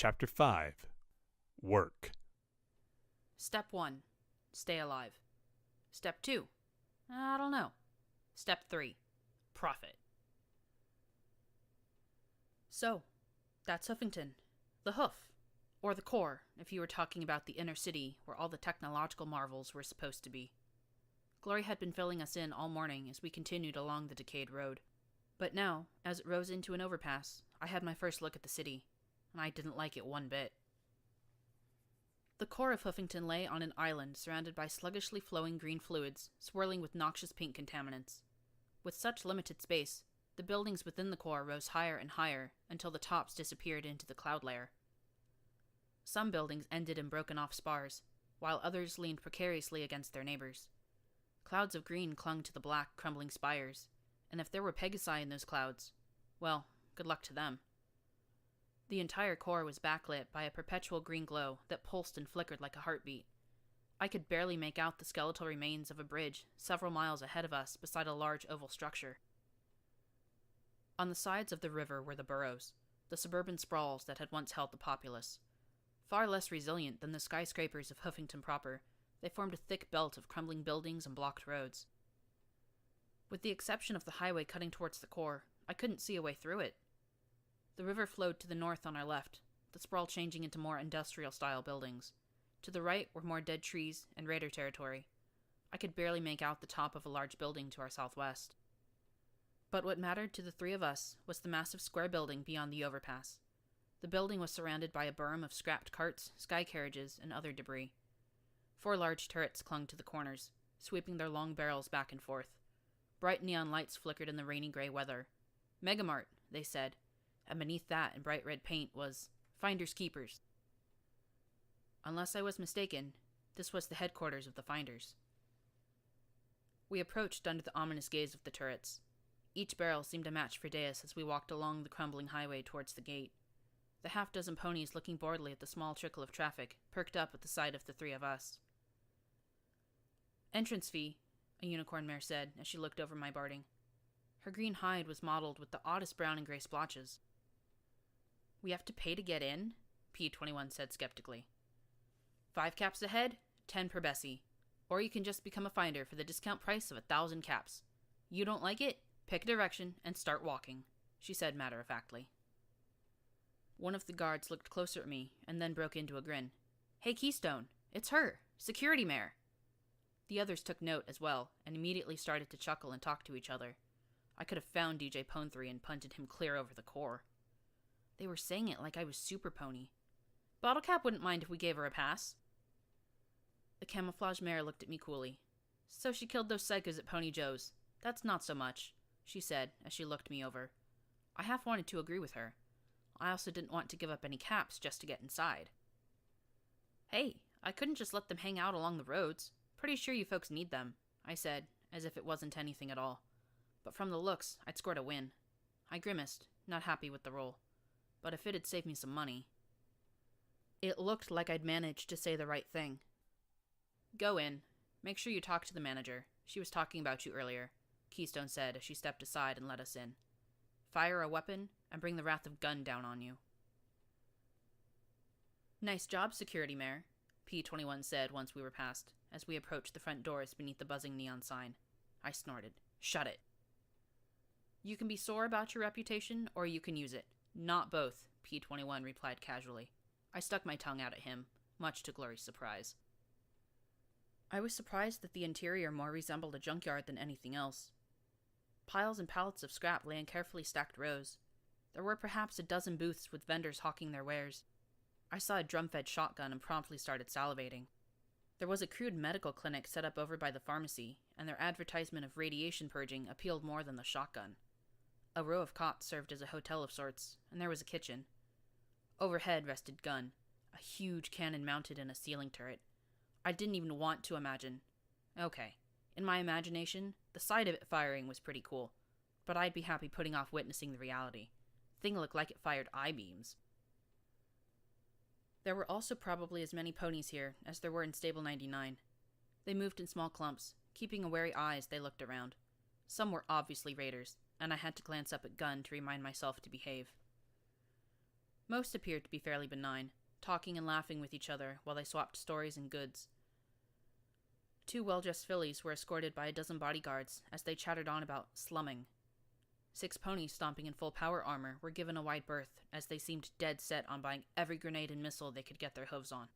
Chapter 5. Work. Step 1. Stay alive. Step 2. I don't know. Step 3. Profit. So, that's Huffington. The hoof. Or the core, if you were talking about the inner city where all the technological marvels were supposed to be. Glory had been filling us in all morning as we continued along the decayed road. But now, as it rose into an overpass, I had my first look at the city, and I didn't like it one bit. The core of Huffington lay on an island surrounded by sluggishly flowing green fluids, swirling with noxious pink contaminants. With such limited space, the buildings within the core rose higher and higher until the tops disappeared into the cloud layer. Some buildings ended in broken-off spars, while others leaned precariously against their neighbors. Clouds of green clung to the black, crumbling spires, and if there were Pegasi in those clouds, well, good luck to them. The entire core was backlit by a perpetual green glow that pulsed and flickered like a heartbeat. I could barely make out the skeletal remains of a bridge several miles ahead of us beside a large oval structure. On the sides of the river were the boroughs, the suburban sprawls that had once held the populace. Far less resilient than the skyscrapers of Huffington proper, they formed a thick belt of crumbling buildings and blocked roads. With the exception of the highway cutting towards the core, I couldn't see a way through it. The river flowed to the north on our left, the sprawl changing into more industrial-style buildings. To the right were more dead trees and raider territory. I could barely make out the top of a large building to our southwest. But what mattered to the three of us was the massive square building beyond the overpass. The building was surrounded by a berm of scrapped carts, sky carriages, and other debris. 4 large turrets clung to the corners, sweeping their long barrels back and forth. Bright neon lights flickered in the rainy gray weather. Megamart, they said, and beneath that in bright red paint was Finders Keepers. Unless I was mistaken, this was the headquarters of the Finders. We approached under the ominous gaze of the turrets. Each barrel seemed a match for Deus as we walked along the crumbling highway towards the gate. The half-dozen ponies looking boredly at the small trickle of traffic perked up at the sight of the three of us. "Entrance fee," a unicorn mare said as she looked over my barding. Her green hide was mottled with the oddest brown and gray splotches. "We have to pay to get in?" P21 said skeptically. 5 caps a head, 10 per Bessie. Or you can just become a finder for the discount price of 1,000 caps. You don't like it? Pick a direction and start walking," she said matter-of-factly. One of the guards looked closer at me and then broke into a grin. "Hey, Keystone, it's her, Security Mare." The others took note as well and immediately started to chuckle and talk to each other. I could have found DJ Pone3 and punted him clear over the core. They were saying it like I was Super Pony. "Bottlecap wouldn't mind if we gave her a pass." The camouflage mare looked at me coolly. "So she killed those psychos at Pony Joe's. That's not so much," she said as she looked me over. I half wanted to agree with her. I also didn't want to give up any caps just to get inside. "Hey, I couldn't just let them hang out along the roads. Pretty sure you folks need them," I said, as if it wasn't anything at all. But from the looks, I'd scored a win. I grimaced, not happy with the roll. But if it'd save me some money. It looked like I'd managed to say the right thing. "Go in. Make sure you talk to the manager. She was talking about you earlier," Keystone said as she stepped aside and let us in. "Fire a weapon and bring the wrath of gun down on you." "Nice job, Security Mare," P21 said once we were past, as we approached the front doors beneath the buzzing neon sign. I snorted. "Shut it." "You can be sore about your reputation, or you can use it. Not both," P21 replied casually. I stuck my tongue out at him, much to Glory's surprise. I was surprised that the interior more resembled a junkyard than anything else. Piles and pallets of scrap lay in carefully stacked rows. There were perhaps a dozen booths with vendors hawking their wares. I saw a drum-fed shotgun and promptly started salivating. There was a crude medical clinic set up over by the pharmacy, and their advertisement of radiation purging appealed more than the shotgun. A row of cots served as a hotel of sorts, and there was a kitchen. Overhead rested gun, a huge cannon mounted in a ceiling turret. I didn't even want to imagine. Okay, in my imagination, the sight of it firing was pretty cool, but I'd be happy putting off witnessing the reality. Thing looked like it fired I-beams. There were also probably as many ponies here as there were in Stable 99. They moved in small clumps, keeping a wary eye as they looked around. Some were obviously raiders, and I had to glance up at Gunn to remind myself to behave. Most appeared to be fairly benign, talking and laughing with each other while they swapped stories and goods. 2 well-dressed fillies were escorted by a dozen bodyguards as they chattered on about slumming. 6 ponies stomping in full power armor were given a wide berth as they seemed dead set on buying every grenade and missile they could get their hooves on.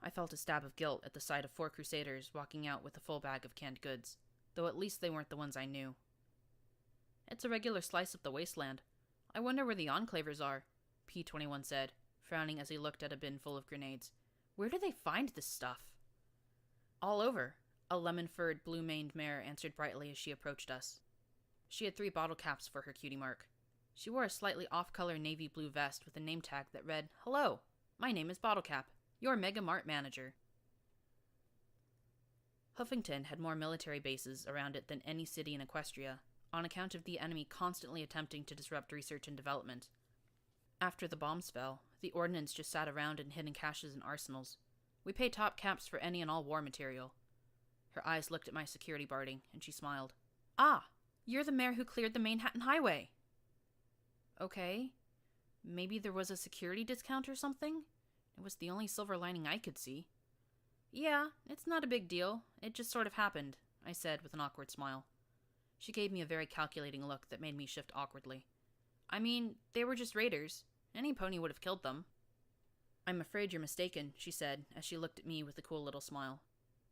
I felt a stab of guilt at the sight of 4 crusaders walking out with a full bag of canned goods, though at least they weren't the ones I knew. It's a regular slice of the wasteland. I wonder where the enclavers are, P-21 said, frowning as he looked at a bin full of grenades. Where do they find this stuff? All over, a lemon-furred, blue-maned mare answered brightly as she approached us. She had 3 bottle caps for her cutie mark. She wore a slightly off-color navy blue vest with a name tag that read, "Hello, my name is Bottlecap, your Mega Mart manager." Huffington had more military bases around it than any city in Equestria, on account of the enemy constantly attempting to disrupt research and development. After the bombs fell, the ordnance just sat around in hidden caches and arsenals. We pay top caps for any and all war material. Her eyes looked at my security barding, and she smiled. "Ah, you're the mayor who cleared the Manhattan Highway." Okay. Maybe there was a security discount or something? It was the only silver lining I could see. "Yeah, it's not a big deal. It just sort of happened," I said with an awkward smile. She gave me a very calculating look that made me shift awkwardly. "I mean, they were just raiders. Any pony would have killed them." "I'm afraid you're mistaken," she said, as she looked at me with a cool little smile.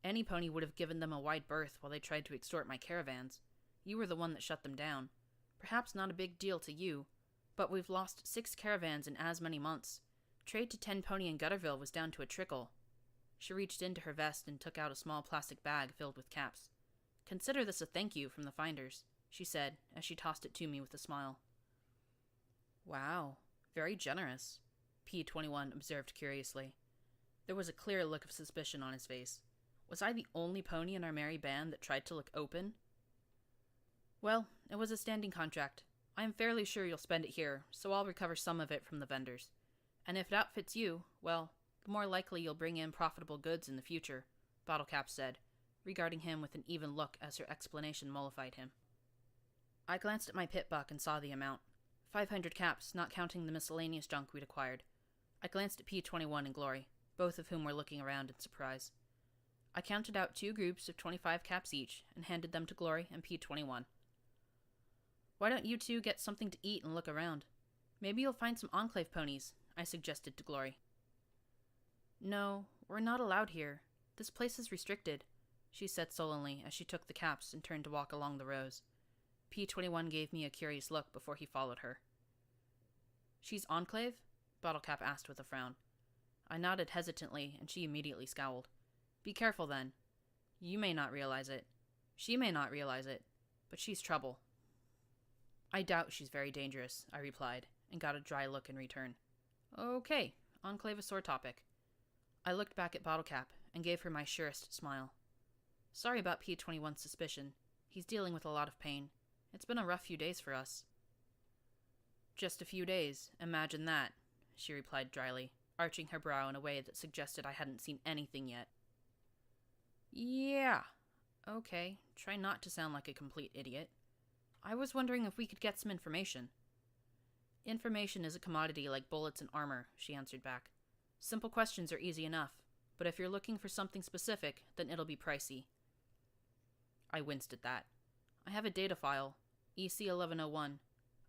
"Any pony would have given them a wide berth while they tried to extort my caravans. You were the one that shut them down. Perhaps not a big deal to you, but we've lost 6 caravans in as many months. Trade to 10 pony in Gutterville was down to a trickle." She reached into her vest and took out a small plastic bag filled with caps. "Consider this a thank you from the finders," she said, as she tossed it to me with a smile. "Wow, very generous," P-21 observed curiously. There was a clear look of suspicion on his face. Was I the only pony in our merry band that tried to look open? "Well, it was a standing contract. I am fairly sure you'll spend it here, so I'll recover some of it from the vendors. And if it outfits you, well, the more likely you'll bring in profitable goods in the future," Bottlecap said, regarding him with an even look as her explanation mollified him. I glanced at my pit buck and saw the amount. 500 caps, not counting the miscellaneous junk we'd acquired. I glanced at P-21 and Glory, both of whom were looking around in surprise. I counted out 2 groups of 25 caps each and handed them to Glory and P-21. "Why don't you 2 get something to eat and look around? Maybe you'll find some enclave ponies," I suggested to Glory. "No, we're not allowed here. This place is restricted," she said sullenly as she took the caps and turned to walk along the rows. P-21 gave me a curious look before he followed her. "She's enclave?" Bottlecap asked with a frown. I nodded hesitantly, and she immediately scowled. "Be careful, then. You may not realize it. She may not realize it. But she's trouble." "I doubt she's very dangerous," I replied, and got a dry look in return. "Okay, enclave a sore topic." I looked back at Bottlecap and gave her my surest smile. "Sorry about P-21's suspicion. He's dealing with a lot of pain. It's been a rough few days for us." "Just a few days, imagine that," she replied dryly, arching her brow in a way that suggested I hadn't seen anything yet. "Yeah. Okay, try not to sound like a complete idiot. I was wondering if we could get some information." "Information is a commodity like bullets and armor," she answered back. "Simple questions are easy enough, but if you're looking for something specific, then it'll be pricey." I winced at that. "I have a data file, EC-1101.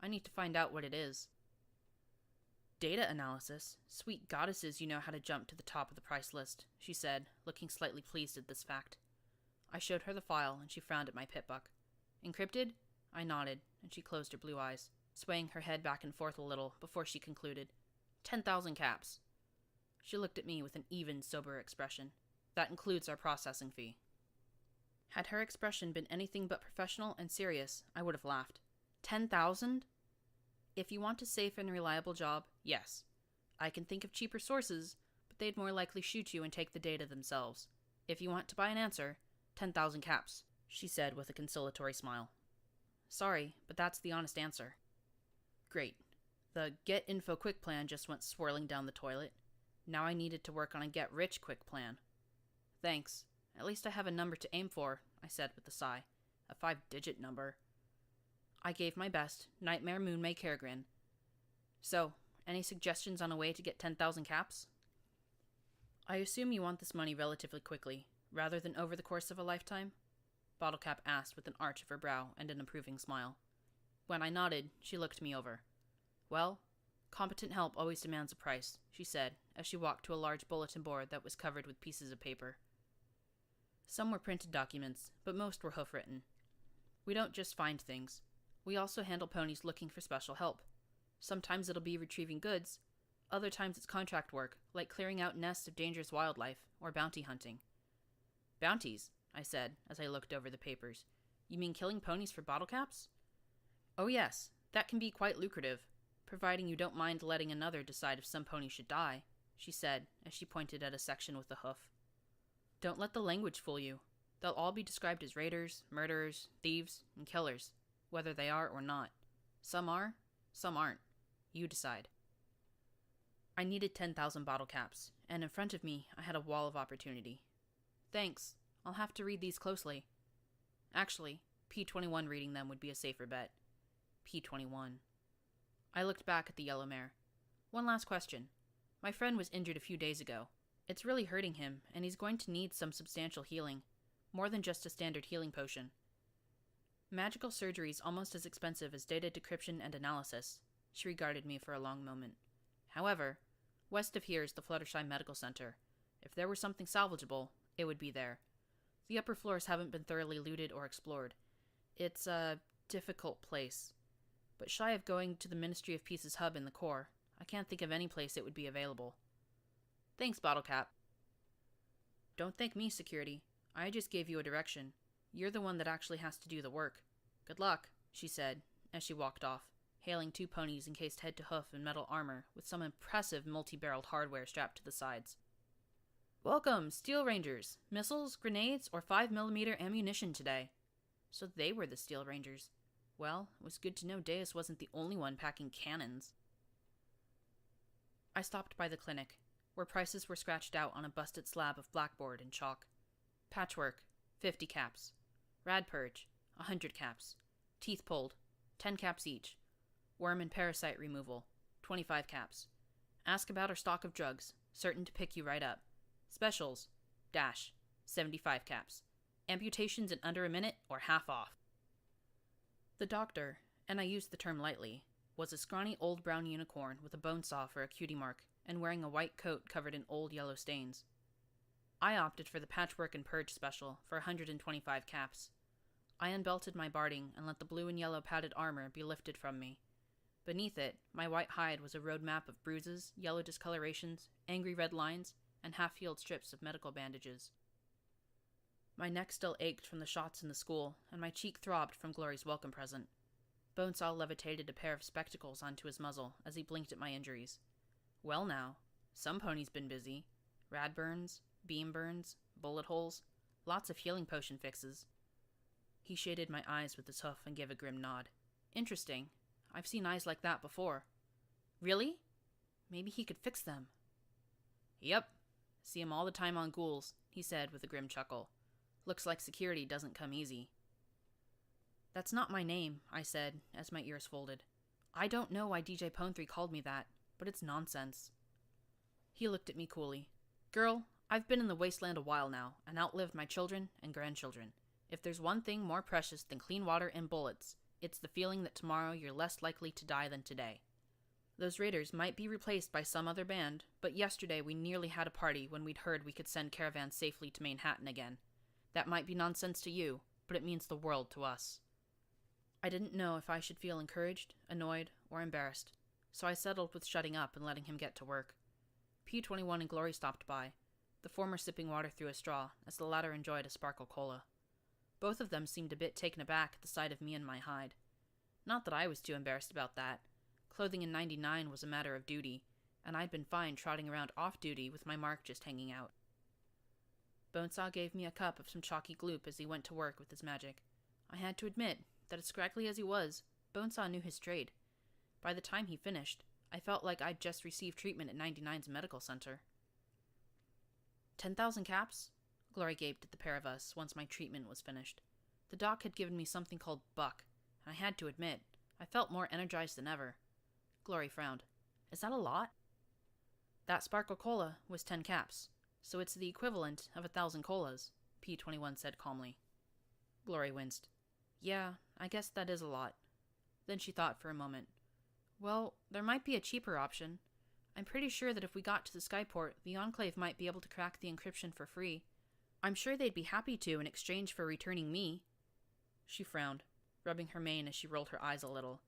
I need to find out what it is." "Data analysis? Sweet goddesses, you know how to jump to the top of the price list," she said, looking slightly pleased at this fact. I showed her the file, and she frowned at my pitbuck. "Encrypted?" I nodded, and she closed her blue eyes, swaying her head back and forth a little before she concluded. 10,000 caps. She looked at me with an even, sober expression. "That includes our processing fee." Had her expression been anything but professional and serious, I would have laughed. 10,000? If you want a safe and reliable job, yes. I can think of cheaper sources, but they'd more likely shoot you and take the data themselves. If you want to buy an answer, 10,000 caps, she said with a conciliatory smile. "Sorry, but that's the honest answer." Great. The Get Info Quick plan just went swirling down the toilet. Now I needed to work on a Get Rich Quick plan. "Thanks. At least I have a number to aim for," I said with a sigh. A 5-digit number. I gave my best, Nightmare Moon May Kerrigan. So, any suggestions on a way to get 10,000 caps? I assume you want this money relatively quickly, rather than over the course of a lifetime? Bottlecap asked with an arch of her brow and an approving smile. When I nodded, she looked me over. Well, competent help always demands a price, she said, as she walked to a large bulletin board that was covered with pieces of paper. Some were printed documents, but most were hoof-written. We don't just find things. We also handle ponies looking for special help. Sometimes it'll be retrieving goods. Other times it's contract work, like clearing out nests of dangerous wildlife, or bounty hunting. Bounties, I said, as I looked over the papers. You mean killing ponies for bottle caps? Oh yes, that can be quite lucrative, providing you don't mind letting another decide if some pony should die, she said, as she pointed at a section with a hoof. Don't let the language fool you. They'll all be described as raiders, murderers, thieves, and killers, whether they are or not. Some are, some aren't. You decide. I needed 10,000 bottle caps, and in front of me I had a wall of opportunity. Thanks. I'll have to read these closely. Actually, P21 reading them would be a safer bet. P21. I looked back at the yellow mare. One last question. My friend was injured a few days ago. It's really hurting him, and he's going to need some substantial healing. More than just a standard healing potion. Magical surgery's almost as expensive as data decryption and analysis. She regarded me for a long moment. However, west of here is the Fluttershy Medical Center. If there were something salvageable, it would be there. The upper floors haven't been thoroughly looted or explored. It's a difficult place. But shy of going to the Ministry of Peace's hub in the core, I can't think of any place it would be available. Thanks, Bottlecap. Don't thank me, security. I just gave you a direction. You're the one that actually has to do the work. Good luck, she said, as she walked off, hailing two ponies encased head to hoof in metal armor with some impressive multi-barreled hardware strapped to the sides. Welcome, Steel Rangers. Missiles, grenades, or 5mm ammunition today. So they were the Steel Rangers. Well, it was good to know Deus wasn't the only one packing cannons. I stopped by the clinic, where prices were scratched out on a busted slab of blackboard and chalk. Patchwork, 50 caps. Rad purge, 100 caps. Teeth pulled, 10 caps each. Worm and parasite removal, 25 caps. Ask about our stock of drugs, certain to pick you right up. Specials, dash, 75 caps. Amputations in under a minute or half off. The doctor, and I use the term lightly, was a scrawny old brown unicorn with a bone saw for a cutie mark and wearing a white coat covered in old yellow stains. I opted for the patchwork and purge special for 125 caps. I unbelted my barding and let the blue and yellow padded armor be lifted from me. Beneath it, my white hide was a road map of bruises, yellow discolorations, angry red lines, and half-healed strips of medical bandages. My neck still ached from the shots in the school, and my cheek throbbed from Glory's welcome present. Bonesaw levitated a pair of spectacles onto his muzzle as he blinked at my injuries. Well now, some pony's been busy. Rad burns, beam burns, bullet holes, lots of healing potion fixes. He shaded my eyes with his hoof and gave a grim nod. Interesting. I've seen eyes like that before. Really? Maybe he could fix them. Yep. See him all the time on ghouls, he said with a grim chuckle. Looks like security doesn't come easy. That's not my name, I said, as my ears folded. I don't know why DJ Pone3 called me that, but it's nonsense. He looked at me coolly. Girl, I've been in the wasteland a while now, and outlived my children and grandchildren. If there's one thing more precious than clean water and bullets, it's the feeling that tomorrow you're less likely to die than today. Those raiders might be replaced by some other band, but yesterday we nearly had a party when we'd heard we could send caravans safely to Manhattan again. That might be nonsense to you, but it means the world to us. I didn't know if I should feel encouraged, annoyed, or embarrassed, so I settled with shutting up and letting him get to work. P21 and Glory stopped by, the former sipping water through a straw, as the latter enjoyed a sparkle cola. Both of them seemed a bit taken aback at the sight of me and my hide. Not that I was too embarrassed about that. Clothing in 99 was a matter of duty, and I'd been fine trotting around off-duty with my mark just hanging out. Bonesaw gave me a cup of some chalky gloop as he went to work with his magic. I had to admit that as scraggly as he was, Bonesaw knew his trade. By the time he finished, I felt like I'd just received treatment at 99's medical center. 10,000 caps? Glory gaped at the pair of us once my treatment was finished. The doc had given me something called Buck, and I had to admit, I felt more energized than ever. Glory frowned. Is that a lot? That Sparkle Cola was 10 caps, so it's the equivalent of 1,000 colas, P21 said calmly. Glory winced. Yeah, I guess that is a lot. Then she thought for a moment. Well, there might be a cheaper option. I'm pretty sure that if we got to the Skyport, the Enclave might be able to crack the encryption for free. I'm sure they'd be happy to in exchange for returning me. She frowned, rubbing her mane as she rolled her eyes a little.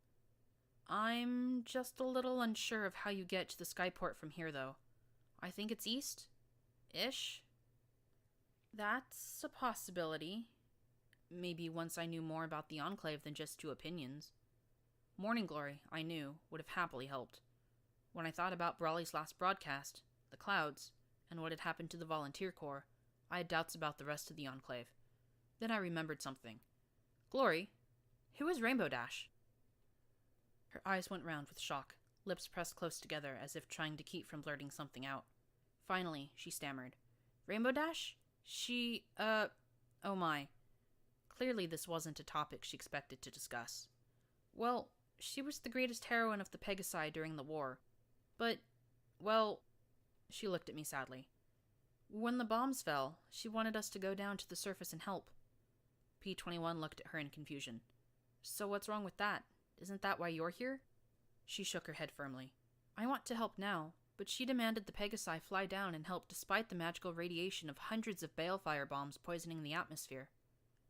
I'm just a little unsure of how you get to the Skyport from here, though. I think it's east-ish? That's a possibility. Maybe once I knew more about the Enclave than just 2 opinions. Morning Glory, I knew, would have happily helped. When I thought about Brawley's last broadcast, the clouds, and what had happened to the Volunteer Corps, I had doubts about the rest of the Enclave. Then I remembered something. Glory, who is Rainbow Dash? Her eyes went round with shock, lips pressed close together as if trying to keep from blurting something out. Finally, she stammered. Rainbow Dash? Oh my. Clearly this wasn't a topic she expected to discuss. Well, she was the greatest heroine of the Pegasi during the war. But, well, she looked at me sadly. When the bombs fell, she wanted us to go down to the surface and help. P21 looked at her in confusion. So what's wrong with that? Isn't that why you're here? She shook her head firmly. I want to help now, but she demanded the Pegasi fly down and help despite the magical radiation of hundreds of balefire bombs poisoning the atmosphere.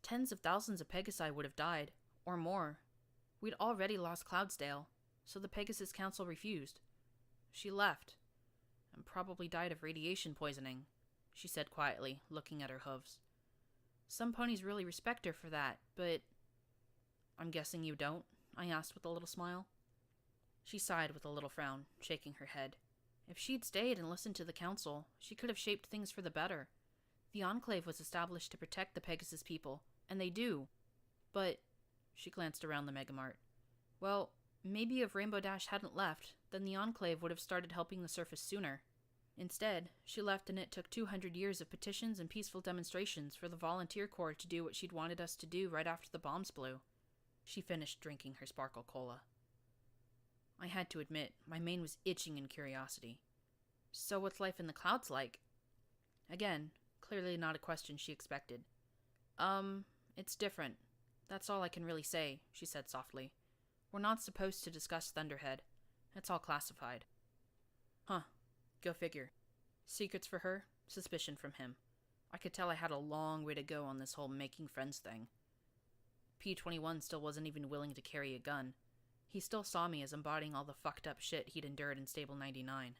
Tens of thousands of Pegasi would have died, or more. We'd already lost Cloudsdale, so the Pegasus Council refused. She left, and probably died of radiation poisoning, she said quietly, looking at her hooves. Some ponies really respect her for that, but... I'm guessing you don't? I asked with a little smile. She sighed with a little frown, shaking her head. If she'd stayed and listened to the council, she could have shaped things for the better. The Enclave was established to protect the Pegasus people, and they do. But, she glanced around the Megamart. Well, maybe if Rainbow Dash hadn't left, then the Enclave would have started helping the surface sooner. Instead, she left and it took 200 years of petitions and peaceful demonstrations for the Volunteer Corps to do what she'd wanted us to do right after the bombs blew. She finished drinking her Sparkle Cola. I had to admit, my mane was itching in curiosity. So what's life in the clouds like? Again, clearly not a question she expected. It's different. That's all I can really say, she said softly. We're not supposed to discuss Thunderhead. It's all classified. Huh. Go figure. Secrets for her, suspicion from him. I could tell I had a long way to go on this whole making friends thing. P21 still wasn't even willing to carry a gun. He still saw me as embodying all the fucked up shit he'd endured in Stable 99.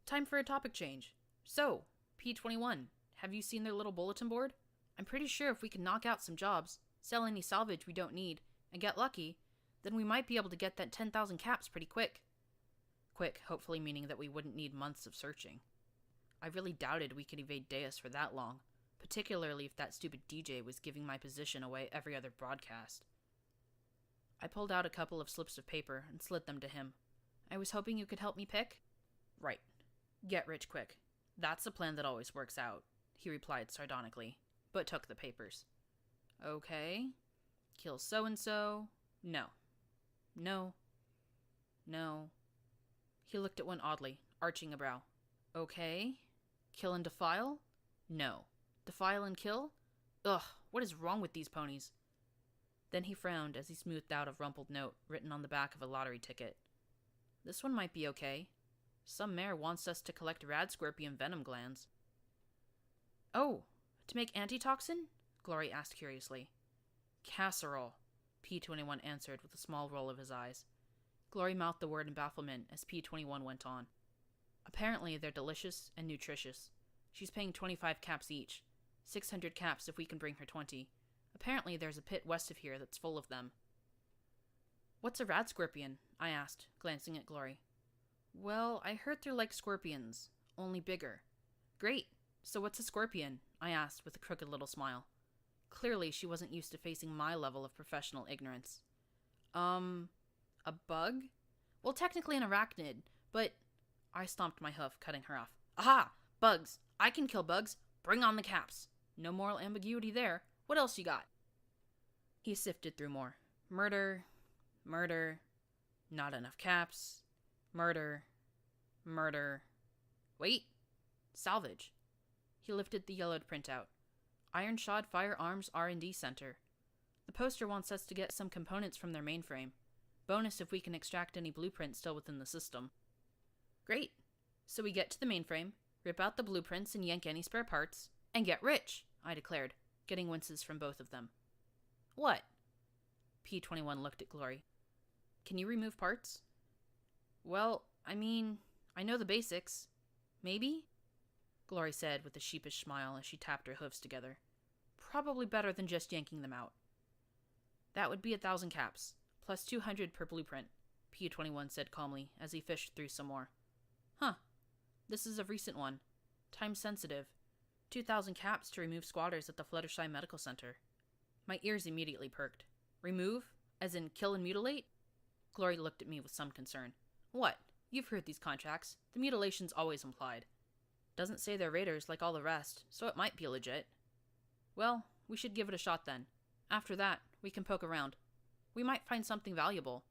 Time for a topic change. So, P21, have you seen their little bulletin board? I'm pretty sure if we can knock out some jobs, sell any salvage we don't need, and get lucky, then we might be able to get that 10,000 caps pretty quick. Quick, hopefully meaning that we wouldn't need months of searching. I really doubted we could evade Deus for that long, particularly if that stupid DJ was giving my position away every other broadcast. I pulled out a couple of slips of paper and slid them to him. I was hoping you could help me pick? Right. Get rich quick. That's a plan that always works out, he replied sardonically, but took the papers. Okay. Kill so-and-so. No. No. No. He looked at one oddly, arching a brow. Okay. Kill and defile? No. Defile and kill? Ugh, what is wrong with these ponies? Then he frowned as he smoothed out a rumpled note written on the back of a lottery ticket. This one might be okay. Some mare wants us to collect rad-scorpion venom glands. Oh, to make antitoxin? Glory asked curiously. Casserole, P21 answered with a small roll of his eyes. Glory mouthed the word in bafflement as P21 went on. Apparently they're delicious and nutritious. She's paying 25 caps each. 600 caps if we can bring her 20. Apparently there's a pit west of here that's full of them. What's a rad-scorpion? I asked, glancing at Glory. Well, I heard they're like scorpions, only bigger. Great. So what's a scorpion? I asked with a crooked little smile. Clearly she wasn't used to facing my level of professional ignorance. A bug? Well, technically an arachnid, but... I stomped my hoof, cutting her off. Aha! Bugs! I can kill bugs! Bring on the caps! No moral ambiguity there. What else you got? He sifted through more. Murder. Not enough caps. Murder. Murder. Wait! Salvage. He lifted the yellowed printout. Iron Shod Firearms R&D Center. The poster wants us to get some components from their mainframe. Bonus if we can extract any blueprints still within the system. Great. So we get to the mainframe, rip out the blueprints and yank any spare parts, and get rich, I declared, getting winces from both of them. What? P21 looked at Glory. Can you remove parts? Well, I know the basics. Maybe? Glory said with a sheepish smile as she tapped her hooves together. Probably better than just yanking them out. That would be 1,000 caps, plus 200 per blueprint, P21 said calmly as he fished through some more. Huh. This is a recent one. Time sensitive. 2,000 caps to remove squatters at the Fluttershy Medical Center. My ears immediately perked. Remove? As in kill and mutilate? Glory looked at me with some concern. What? You've heard these contracts. The mutilation's always implied. Doesn't say they're raiders like all the rest, so it might be legit. Well, we should give it a shot then. After that, we can poke around. We might find something valuable.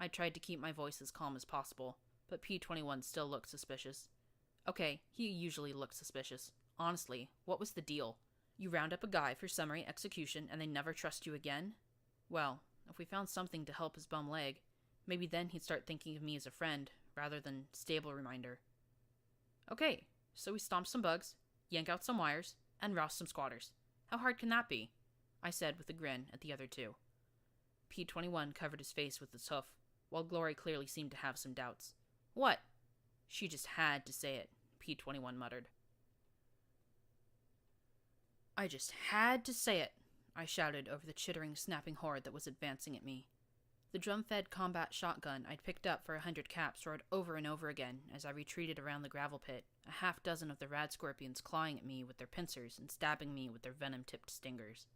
I tried to keep my voice as calm as possible, but P21 still looked suspicious. Okay, he usually looks suspicious. Honestly, what was the deal? You round up a guy for summary execution and they never trust you again? Well, if we found something to help his bum leg, maybe then he'd start thinking of me as a friend, rather than stable reminder. Okay, so we stomp some bugs, yank out some wires, and roust some squatters. How hard can that be? I said with a grin at the other two. P21 covered his face with his hoof, while Glory clearly seemed to have some doubts. What? She just had to say it, P21 muttered. I just had to say it, I shouted over the chittering, snapping horde that was advancing at me. The drum-fed combat shotgun I'd picked up for 100 caps roared over and over again as I retreated around the gravel pit, a half-dozen of the rad scorpions clawing at me with their pincers and stabbing me with their venom-tipped stingers.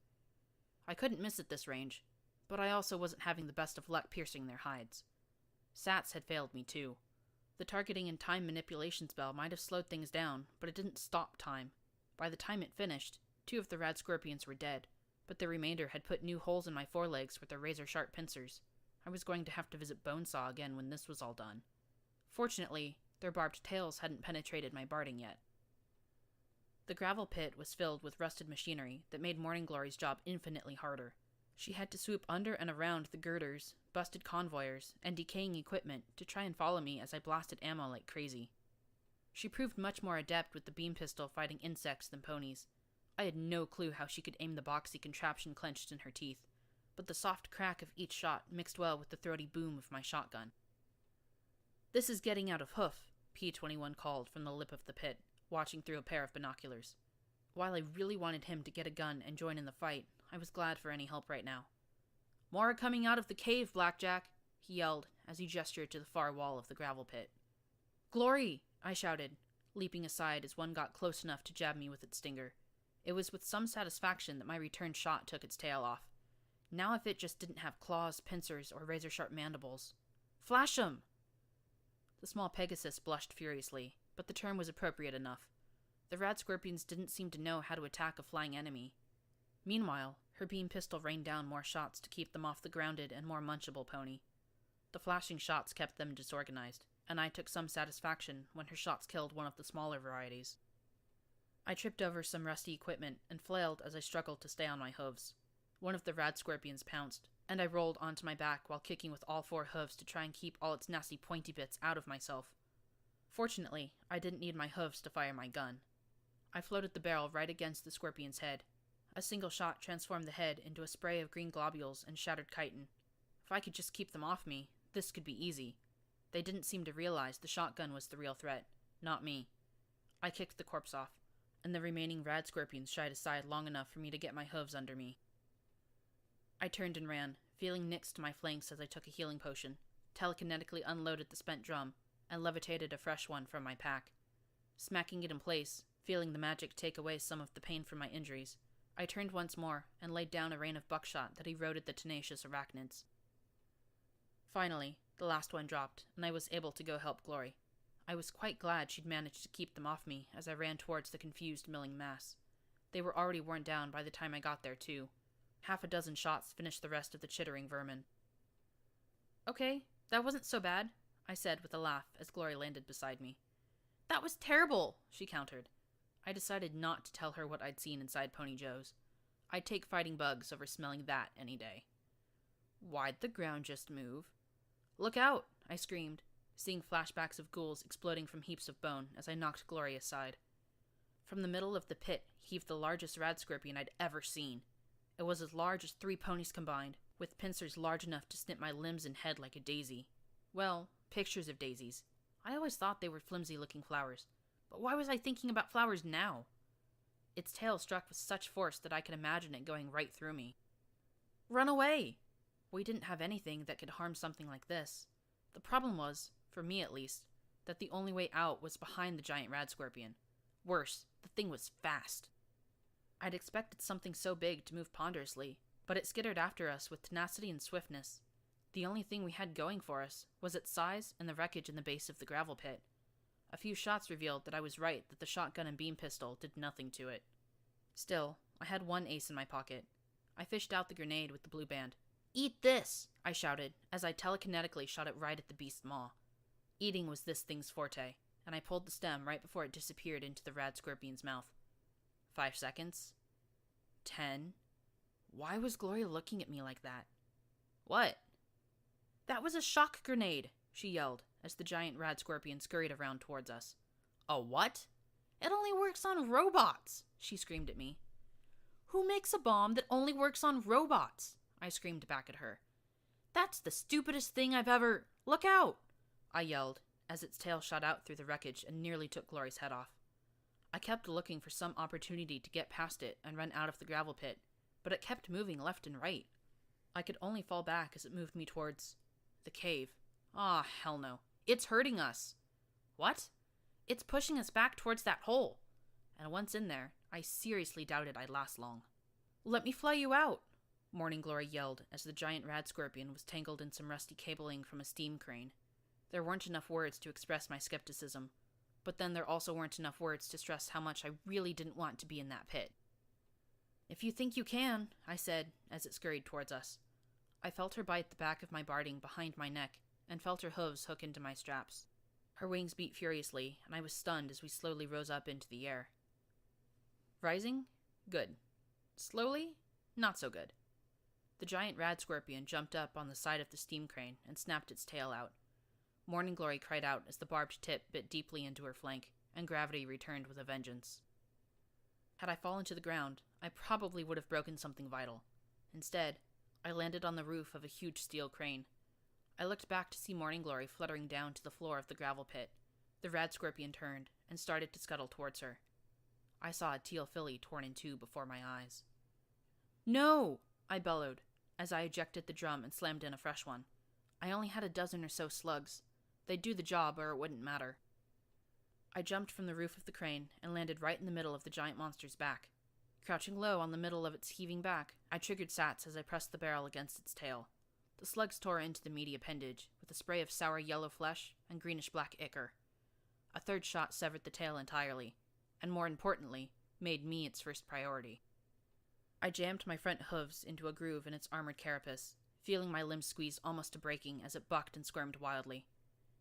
I couldn't miss at this range, but I also wasn't having the best of luck piercing their hides. Sats had failed me too. The targeting and time manipulation spell might have slowed things down, but it didn't stop time. By the time it finished, 2 of the rad scorpions were dead, but the remainder had put new holes in my forelegs with their razor-sharp pincers. I was going to have to visit Bonesaw again when this was all done. Fortunately, their barbed tails hadn't penetrated my barding yet. The gravel pit was filled with rusted machinery that made Morning Glory's job infinitely harder. She had to swoop under and around the girders, busted convoyers, and decaying equipment to try and follow me as I blasted ammo like crazy. She proved much more adept with the beam pistol fighting insects than ponies. I had no clue how she could aim the boxy contraption clenched in her teeth, but the soft crack of each shot mixed well with the throaty boom of my shotgun. This is getting out of hoof, P21 called from the lip of the pit, watching through a pair of binoculars. While I really wanted him to get a gun and join in the fight, I was glad for any help right now. More are coming out of the cave, Blackjack, he yelled as he gestured to the far wall of the gravel pit. Glory, I shouted, leaping aside as one got close enough to jab me with its stinger. It was with some satisfaction that my return shot took its tail off. Now if it just didn't have claws, pincers, or razor-sharp mandibles. Flash 'em! The small Pegasus blushed furiously, but the term was appropriate enough. The rad scorpions didn't seem to know how to attack a flying enemy. Meanwhile, her beam pistol rained down more shots to keep them off the grounded and more munchable pony. The flashing shots kept them disorganized, and I took some satisfaction when her shots killed one of the smaller varieties. I tripped over some rusty equipment and flailed as I struggled to stay on my hooves. One of the rad scorpions pounced, and I rolled onto my back while kicking with all 4 hooves to try and keep all its nasty pointy bits out of myself. Fortunately, I didn't need my hooves to fire my gun. I floated the barrel right against the scorpion's head. A single shot transformed the head into a spray of green globules and shattered chitin. If I could just keep them off me, this could be easy. They didn't seem to realize the shotgun was the real threat, not me. I kicked the corpse off, and the remaining rad scorpions shied aside long enough for me to get my hooves under me. I turned and ran, feeling nicks to my flanks as I took a healing potion, telekinetically unloaded the spent drum, and levitated a fresh one from my pack. Smacking it in place, feeling the magic take away some of the pain from my injuries, I turned once more and laid down a rain of buckshot that eroded the tenacious arachnids. Finally, the last one dropped, and I was able to go help Glory. I was quite glad she'd managed to keep them off me as I ran towards the confused milling mass. They were already worn down by the time I got there, too. 6 shots finished the rest of the chittering vermin. Okay, That wasn't so bad, I said with a laugh as Glory landed beside me. That was terrible, she countered. I decided not to tell her what I'd seen inside Pony Joe's. I'd take fighting bugs over smelling that any day. Why'd the ground just move? Look out, I screamed, seeing flashbacks of ghouls exploding from heaps of bone as I knocked Glory aside. From the middle of the pit heaved the largest rad scorpion I'd ever seen. It was as large as 3 ponies combined, with pincers large enough to snip my limbs and head like a daisy. Well, pictures of daisies. I always thought they were flimsy-looking flowers, but why was I thinking about flowers now? Its tail struck with such force that I could imagine it going right through me. Run away! We didn't have anything that could harm something like this. The problem was, for me at least, that the only way out was behind the giant rad scorpion. Worse, the thing was fast. I'd expected something so big to move ponderously, but it skittered after us with tenacity and swiftness. The only thing we had going for us was its size and the wreckage in the base of the gravel pit. A few shots revealed that I was right that the shotgun and beam pistol did nothing to it. Still, I had one ace in my pocket. I fished out the grenade with the blue band. Eat this! I shouted, as I telekinetically shot it right at the beast's maw. Eating was this thing's forte, and I pulled the stem right before it disappeared into the rad scorpion's mouth. 5 seconds. 10. Why was Gloria looking at me like that? What? That was a shock grenade, she yelled, as the giant rad scorpion scurried around towards us. A what? It only works on robots, she screamed at me. Who makes a bomb that only works on robots? I screamed back at her. That's the stupidest thing I've ever... Look out! I yelled, as its tail shot out through the wreckage and nearly took Glory's head off. I kept looking for some opportunity to get past it and run out of the gravel pit, but it kept moving left and right. I could only fall back as it moved me towards... the cave. Ah, hell no. It's hurting us. What? It's pushing us back towards that hole. And once in there, I seriously doubted I'd last long. Let me fly you out, Morning Glory yelled as the giant rad scorpion was tangled in some rusty cabling from a steam crane. There weren't enough words to express my skepticism, but then there also weren't enough words to stress how much I really didn't want to be in that pit. If you think you can, I said, as it scurried towards us. I felt her bite the back of my barding behind my neck, and felt her hooves hook into my straps. Her wings beat furiously, and I was stunned as we slowly rose up into the air. Rising? Good. Slowly? Not so good. The giant rad scorpion jumped up on the side of the steam crane and snapped its tail out. Morning Glory cried out as the barbed tip bit deeply into her flank, and gravity returned with a vengeance. Had I fallen to the ground, I probably would have broken something vital. Instead, I landed on the roof of a huge steel crane. I looked back to see Morning Glory fluttering down to the floor of the gravel pit. The rad scorpion turned and started to scuttle towards her. I saw a teal filly torn in two before my eyes. No! I bellowed, as I ejected the drum and slammed in a fresh one. I only had a dozen or so slugs. They'd do the job or it wouldn't matter. I jumped from the roof of the crane and landed right in the middle of the giant monster's back. Crouching low on the middle of its heaving back, I triggered Sats as I pressed the barrel against its tail. The slugs tore into the meaty appendage, with a spray of sour yellow flesh and greenish-black ichor. A third shot severed the tail entirely, and more importantly, made me its first priority. I jammed my front hooves into a groove in its armored carapace, feeling my limbs squeeze almost to breaking as it bucked and squirmed wildly.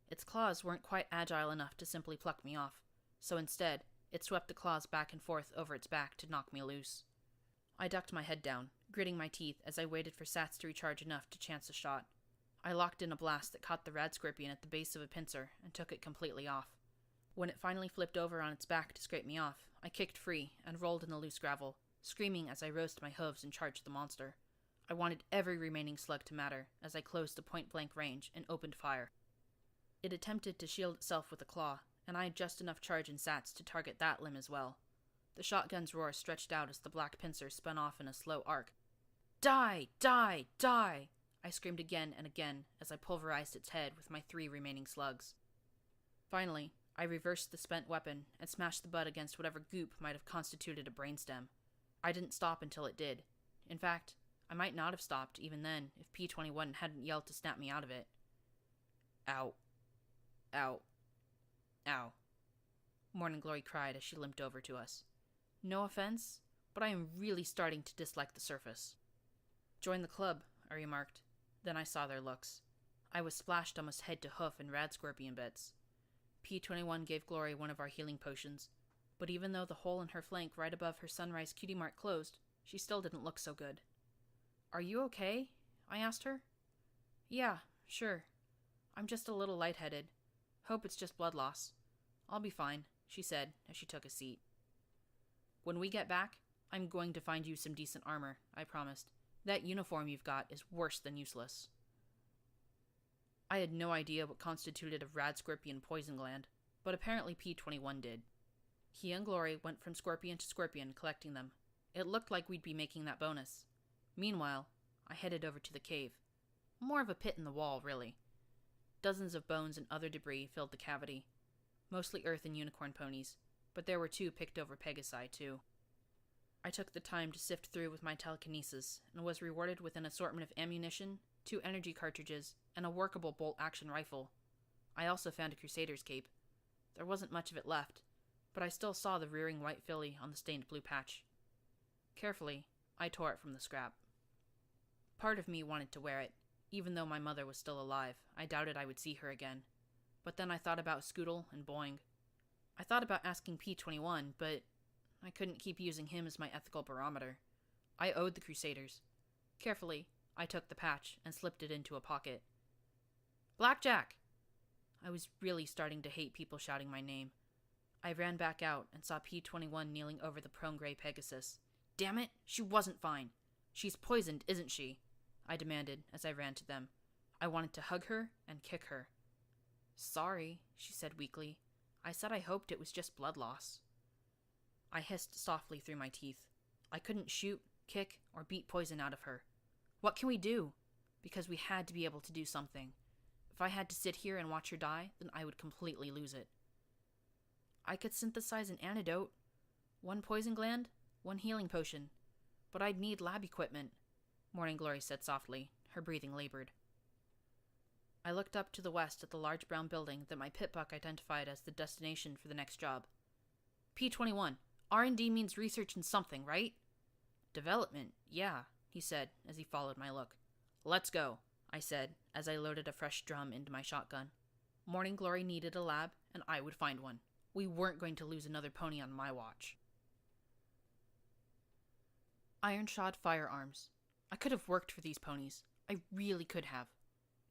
Its claws weren't quite agile enough to simply pluck me off, so instead, it swept the claws back and forth over its back to knock me loose. I ducked my head down, gritting my teeth as I waited for Sats to recharge enough to chance a shot. I locked in a blast that caught the rad scorpion at the base of a pincer and took it completely off. When it finally flipped over on its back to scrape me off, I kicked free and rolled in the loose gravel, screaming as I rose to my hooves and charged the monster. I wanted every remaining slug to matter as I closed to point-blank range and opened fire. It attempted to shield itself with a claw, and I had just enough charge in Sats to target that limb as well. The shotgun's roar stretched out as the black pincer spun off in a slow arc. Die! Die! Die! I screamed again and again as I pulverized its head with my 3 remaining slugs. Finally, I reversed the spent weapon and smashed the butt against whatever goop might have constituted a brainstem. I didn't stop until it did. In fact, I might not have stopped even then if P-21 hadn't yelled to snap me out of it. Ow. Ow. Ow. Morning Glory cried as she limped over to us. No offense, but I am really starting to dislike the surface. Join the club, I remarked. Then I saw their looks. I was splashed almost head to hoof in rad scorpion bits. P21 gave Glory one of our healing potions, but even though the hole in her flank right above her sunrise cutie mark closed, she still didn't look so good. "Are you okay?" I asked her. "Yeah, sure. I'm just a little lightheaded. Hope it's just blood loss. I'll be fine," she said as she took a seat. "When we get back, I'm going to find you some decent armor," I promised. "That uniform you've got is worse than useless." I had no idea what constituted a rad scorpion poison gland, but apparently P21 did. He and Glory went from scorpion to scorpion collecting them. It looked like we'd be making that bonus. Meanwhile, I headed over to the cave. More of a pit in the wall, really. Dozens of bones and other debris filled the cavity. Mostly earth and unicorn ponies, but there were 2 picked over Pegasi, too. I took the time to sift through with my telekinesis, and was rewarded with an assortment of ammunition, 2 energy cartridges, and a workable bolt-action rifle. I also found a Crusader's cape. There wasn't much of it left, but I still saw the rearing white filly on the stained blue patch. Carefully, I tore it from the scrap. Part of me wanted to wear it. Even though my mother was still alive, I doubted I would see her again. But then I thought about Scootle and Boing. I thought about asking P21, but I couldn't keep using him as my ethical barometer. I owed the Crusaders. Carefully, I took the patch and slipped it into a pocket. "Blackjack!" I was really starting to hate people shouting my name. I ran back out and saw P21 kneeling over the prone gray Pegasus. "Damn it, she wasn't fine. She's poisoned, isn't she?" I demanded as I ran to them. I wanted to hug her and kick her. "Sorry," she said weakly. "I said I hoped it was just blood loss." I hissed softly through my teeth. I couldn't shoot, kick, or beat poison out of her. What can we do? Because we had to be able to do something. If I had to sit here and watch her die, then I would completely lose it. I could synthesize an antidote. 1 poison gland, 1 healing potion. But I'd need lab equipment, Morning Glory said softly, her breathing labored. I looked up to the west at the large brown building that my pitbuck identified as the destination for the next job. "P21, R&D means research in something, right?" "Development, yeah," he said as he followed my look. "Let's go," I said as I loaded a fresh drum into my shotgun. Morning Glory needed a lab, and I would find one. We weren't going to lose another pony on my watch. Iron-shod firearms. I could have worked for these ponies. I really could have.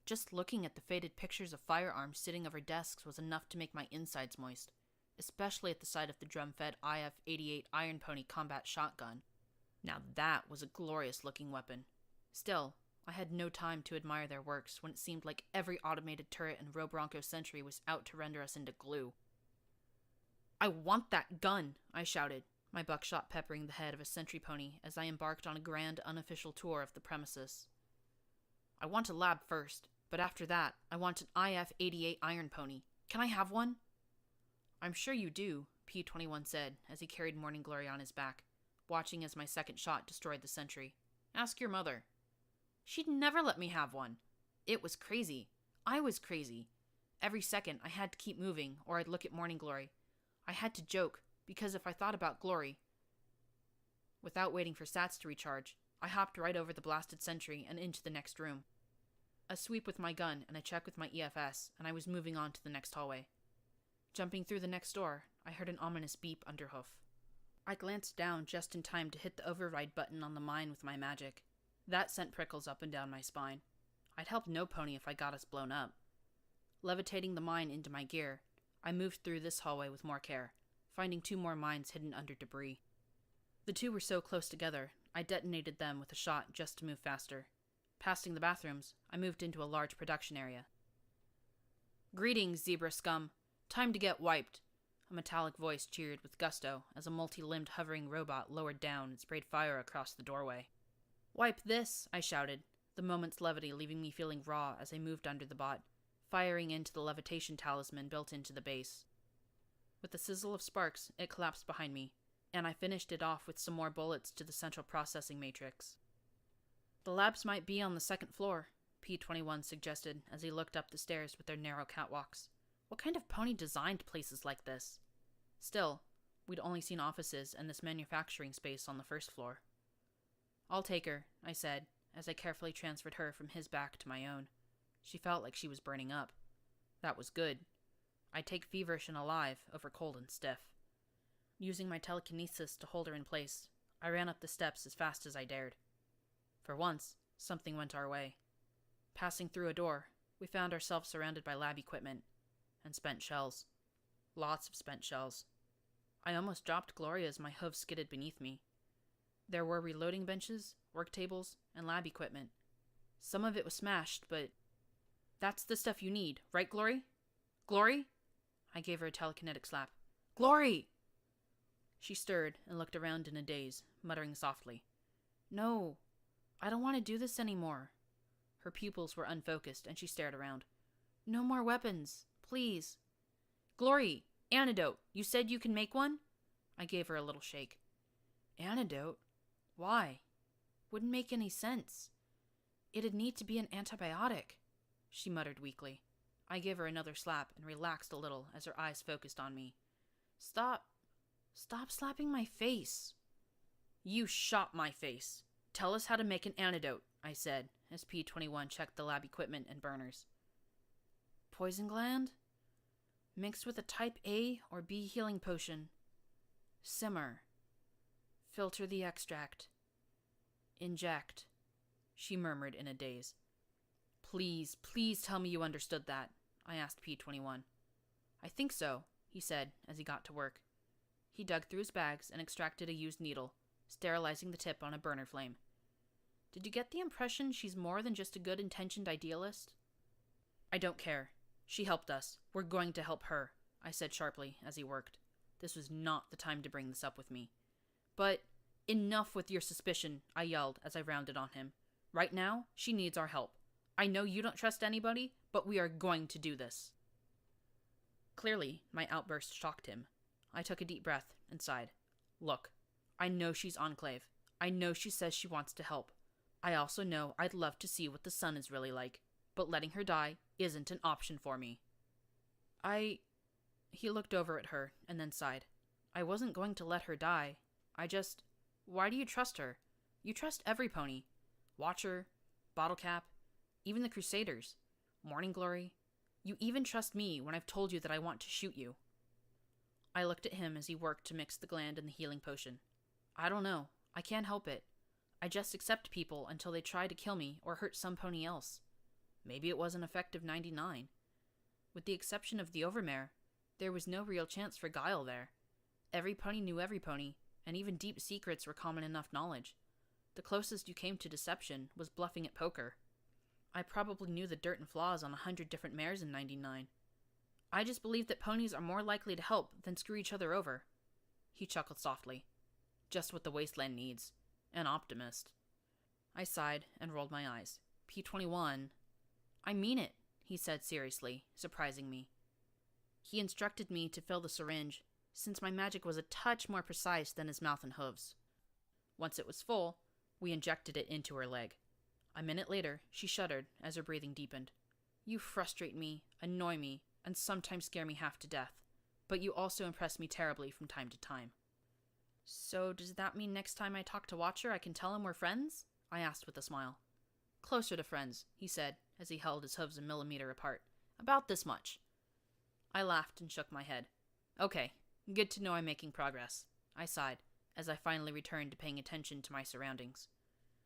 Just looking at the faded pictures of firearms sitting over desks was enough to make my insides moist, especially at the sight of the drum-fed IF-88 Iron Pony combat shotgun. Now that was a glorious-looking weapon. Still, I had no time to admire their works when it seemed like every automated turret and Robronco sentry was out to render us into glue. "I want that gun!" I shouted, my buckshot peppering the head of a sentry pony as I embarked on a grand unofficial tour of the premises. "I want a lab first, but after that, I want an IF-88 Iron Pony. Can I have one?" "I'm sure you do," P21 said as he carried Morning Glory on his back, watching as my second shot destroyed the sentry. "Ask your mother." "She'd never let me have one." It was crazy. I was crazy. Every second I had to keep moving or I'd look at Morning Glory. I had to joke, because if I thought about Glory... Without waiting for sats to recharge, I hopped right over the blasted sentry and into the next room. A sweep with my gun and a check with my EFS, and I was moving on to the next hallway. Jumping through the next door, I heard an ominous beep underhoof. I glanced down just in time to hit the override button on the mine with my magic. That sent prickles up and down my spine. I'd help no pony if I got us blown up. Levitating the mine into my gear, I moved through this hallway with more care, finding 2 more mines hidden under debris. The 2 were so close together, I detonated them with a shot just to move faster. Passing the bathrooms, I moved into a large production area. "Greetings, zebra scum. Time to get wiped," a metallic voice cheered with gusto as a multi-limbed hovering robot lowered down and sprayed fire across the doorway. "Wipe this," I shouted, the moment's levity leaving me feeling raw as I moved under the bot, firing into the levitation talisman built into the base. With the sizzle of sparks, it collapsed behind me, and I finished it off with some more bullets to the central processing matrix. "The labs might be on the 2nd floor, P21 suggested as he looked up the stairs with their narrow catwalks. What kind of pony designed places like this? Still, we'd only seen offices and this manufacturing space on the 1st floor. "I'll take her," I said, as I carefully transferred her from his back to my own. She felt like she was burning up. That was good. I'd take feverish and alive over cold and stiff. Using my telekinesis to hold her in place, I ran up the steps as fast as I dared. For once, something went our way. Passing through a door, we found ourselves surrounded by lab equipment and spent shells. Lots of spent shells. I almost dropped Gloria as my hooves skidded beneath me. There were reloading benches, work tables, and lab equipment. Some of it was smashed, but... That's the stuff you need, right, Glory? Glory? I gave her a telekinetic slap. Glory! She stirred and looked around in a daze, muttering softly. No, I don't want to do this anymore. Her pupils were unfocused, and she stared around. No more weapons, please. Glory, antidote. You said you can make one? I gave her a little shake. Antidote? Why? Wouldn't make any sense. It'd need to be an antibiotic, she muttered weakly. I gave her another slap and relaxed a little as her eyes focused on me. Stop slapping my face. You shot my face. Tell us how to make an antidote, I said, as P-21 checked the lab equipment and burners. Poison gland? Mixed with a type A or B healing potion. Simmer. Filter the extract. Inject, she murmured in a daze. Please tell me you understood that, I asked P-21. I think so, he said as he got to work. He dug through his bags and extracted a used needle, sterilizing the tip on a burner flame. Did you get the impression she's more than just a good-intentioned idealist? I don't care. She helped us. We're going to help her, I said sharply as he worked. This was not the time to bring this up with me. But enough with your suspicion, I yelled as I rounded on him. Right now, she needs our help. I know you don't trust anybody, but we are going to do this. Clearly, my outburst shocked him. I took a deep breath and sighed. Look, I know she's Enclave. I know she says she wants to help. I also know I'd love to see what the sun is really like, but letting her die isn't an option for me. He looked over at her and then sighed. I wasn't going to let her die. Why do you trust her? You trust every pony. Watcher, Bottlecap, even the Crusaders, Morning Glory. You even trust me when I've told you that I want to shoot you. I looked at him as he worked to mix the gland and the healing potion. I don't know. I can't help it. I just accept people until they try to kill me or hurt some pony else. Maybe it was an effective 99. With the exception of the Overmare, there was no real chance for guile there. Every pony knew every pony, and even deep secrets were common enough knowledge. The closest you came to deception was bluffing at poker. I probably knew the dirt and flaws on 100 different mares in 99. I just believed that ponies are more likely to help than screw each other over. He chuckled softly. Just what the wasteland needs. An optimist. I sighed and rolled my eyes. P-21. I mean it, he said seriously, surprising me. He instructed me to fill the syringe, since my magic was a touch more precise than his mouth and hooves. Once it was full, we injected it into her leg. A minute later, she shuddered as her breathing deepened. You frustrate me, annoy me, and sometimes scare me half to death, but you also impress me terribly from time to time. So does that mean next time I talk to Watcher I can tell him we're friends? I asked with a smile. Closer to friends, he said, as he held his hooves a millimeter apart. About this much. I laughed and shook my head. Okay, good to know I'm making progress. I sighed, as I finally returned to paying attention to my surroundings.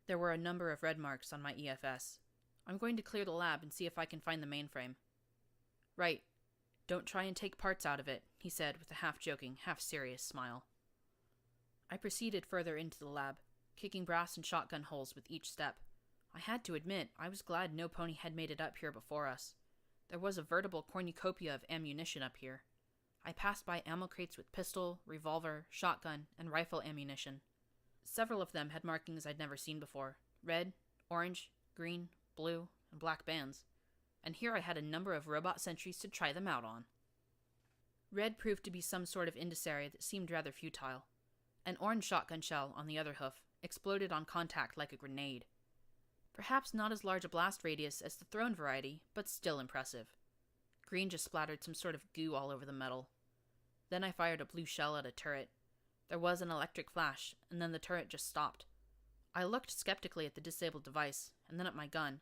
There were a number of red marks on my EFS. I'm going to clear the lab and see if I can find the mainframe. Right. Don't try and take parts out of it, he said with a half-joking, half-serious smile. I proceeded further into the lab, kicking brass and shotgun holes with each step. I had to admit, I was glad no pony had made it up here before us. There was a veritable cornucopia of ammunition up here. I passed by ammo crates with pistol, revolver, shotgun, and rifle ammunition. Several of them had markings I'd never seen before. Red, orange, green, blue, and black bands. And here I had a number of robot sentries to try them out on. Red proved to be some sort of incendiary that seemed rather futile. An orange shotgun shell, on the other hoof, exploded on contact like a grenade. Perhaps not as large a blast radius as the thrown variety, but still impressive. Green just splattered some sort of goo all over the metal. Then I fired a blue shell at a turret. There was an electric flash, and then the turret just stopped. I looked skeptically at the disabled device, and then at my gun.